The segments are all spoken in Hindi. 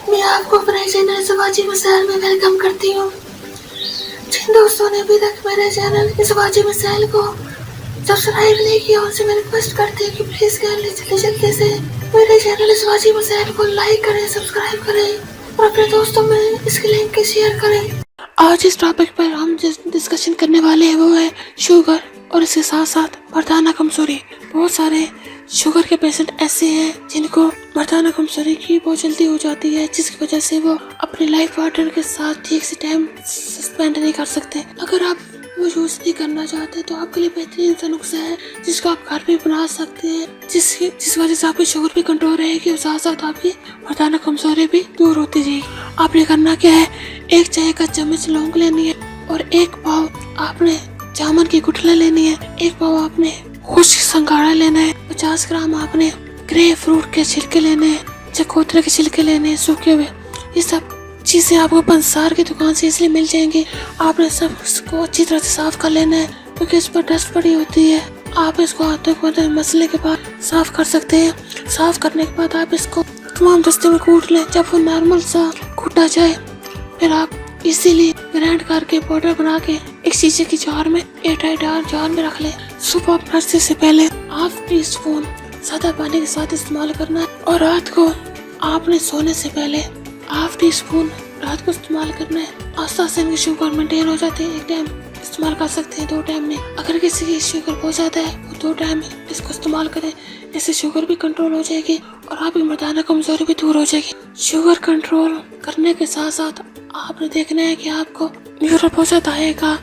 मैं आपको अपने चैनल शिवाजी मिसाइल में वेलकम करती हूँ। जिन दोस्तों ने अभी तक मेरे चैनल शिवाजी मिसाइल को सब्सक्राइब नहीं किया उनसे मैं रिक्वेस्ट करती हूँ कि प्लीज जल्दी से मेरे चैनल शिवाजी मिसाइल को लाइक करें, सब्सक्राइब करें और अपने दोस्तों में इसकी लिंक शेयर करें। आज इस टॉपिक पर हम जिस डिस्कशन करने वाले हैं वो है शुगर और इसके साथ साथ मर्दाना कमजोरी। बहुत सारे शुगर के पेशेंट ऐसे हैं जिनको मर्दाना कमजोरी की बहुत जल्दी हो जाती है, जिसकी वजह से वो अपने लाइफ पार्टनर के साथ ठीक से टाइम स्पेंड नहीं कर सकते। अगर आप वो यूज नहीं करना चाहते तो आपके लिए बेहतरीन सा नुस्खा है जिसको आप घर पे बना सकते हैं, जिस वजह से आपकी शुगर भी कंट्रोल रहेगी और साथ साथ आपकी मर्दाना कमजोरी भी दूर होती जाएगी। आपने करना क्या है, 1 चाय का चम्मच लौंग लेनी है और 1 पाव आपने जामुन की गुठली लेनी है, 1 पाव आपने खुश्क संघाड़ा लेना है, 50 ग्राम आपने ग्रे फ्रूट के छिलके लेने हैं, चकोतरे के छिलके लेने हैं सूखे हुए। ये सब चीजें आपको पंसार की दुकान से इसलिए मिल जाएंगी। आपने सब इसको अच्छी तरह से साफ कर लेना है क्योंकि इस पर डस्ट पड़ी होती है। आप इसको हाथों को मसले के बाद साफ कर सकते हैं। साफ करने के बाद आप इसको तमाम दस्ते में कूट लें। जब वो नॉर्मल सा कूटा जाए फिर आप इसीलिए ग्राइंड करके पाउडर बना के एक शीशे की जार में एयरटाइट जार में रख लें। सुबह ब्रश से पहले ½ टीस्पून सादा पानी के साथ इस्तेमाल करना है और रात को आपने सोने से पहले ½ टीस्पून रात को इस्तेमाल करना है। आस्ता आस्ता इनकी शुगर मेंटेन हो जाती है। 1 टाइम इस्तेमाल कर सकते हैं, 2 टाइम में। अगर किसी की शुगर बहुत ज्यादा है वो 2 टाइम इसको इस्तेमाल करें, इससे शुगर भी कंट्रोल हो जाएगी और आपकी मर्दाना कमजोरी भी दूर हो जाएगी। शुगर कंट्रोल करने के साथ साथ आपने देखना है कि आपको यूरिन बहुत ज्यादा आएगा,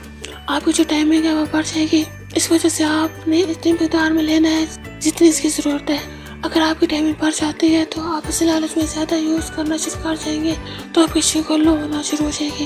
आपकी जो टाइमिंग है वो बढ़ जाएगी। इस वजह से आपने इतनी मिकदार में लेना है जितनी इसकी जरूरत है। अगर आपकी टाइमिंग बढ़ जाती है तो आप इस लालच में ज्यादा यूज करना शुरू कर जाएंगे तो आपकी शुगर लो होना शुरू हो जाएगी,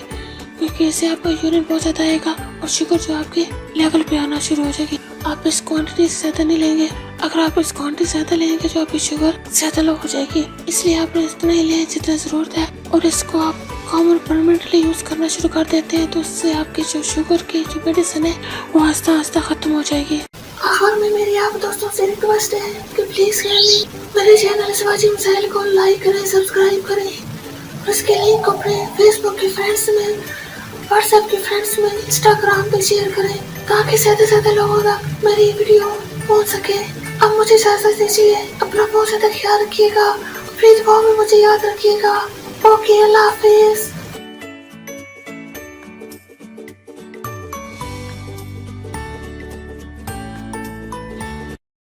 क्योंकि इससे आपका यूरिन बहुत ज्यादा आएगा और शुगर जो आपके लेवल पे आना शुरू हो जाएगी। आप इस क्वांटिटी से ज्यादा नहीं लेंगे। अगर आप इस क्वांटिटी से ज्यादा लेंगे तो आपकी शुगर ज्यादा लो हो जाएगी। इसलिए आपने इतना ही लें जितना जरूरत है और इसको आप कॉमन परमानेंटली यूज करना शुरू कर देते हैं तो उससे आपकी जो शुगर की जो मेडिसिन है वो आस्ता आस्ता खत्म हो जाएगी। आखिर में मेरी आप दोस्तों से रिक्वेस्ट है कि प्लीज मेरे चैनल शिवाजी मिसाइल को लाइक करें, सब्सक्राइब करें और इसके लिंक को अपने फेसबुक के फ्रेंड्स में, व्हाट्सएप के फ्रेंड्स में, इंस्टाग्राम पे शेयर करें ताकि ज्यादा से ज्यादा लोगों तक मेरी वीडियो पहुंच सके। अब मुझे इजाजत दीजिए, अपना बहुत ज्यादा ख्याल रखिएगा, प्लीज वो भी मुझे याद रखिएगा। ओके, अल्लाह हाफिज।